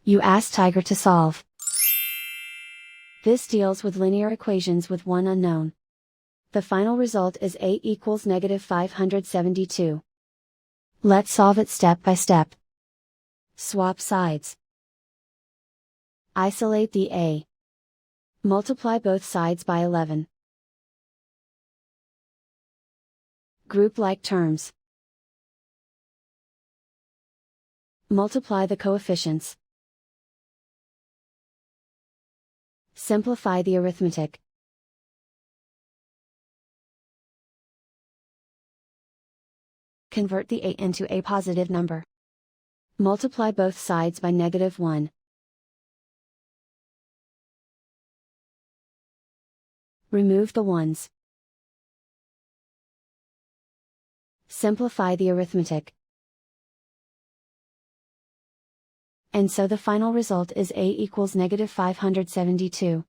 You ask Tiger to solve. This deals with linear equations with one unknown. The final result is a equals -572. Let's solve it step by step. Swap sides. Isolate the a. Multiply both sides by 11. Group like terms. Multiply the coefficients. Simplify the arithmetic. Convert the a into a positive number. Multiply both sides by -1. Remove the ones. Simplify the arithmetic. And so the final result is a equals -572.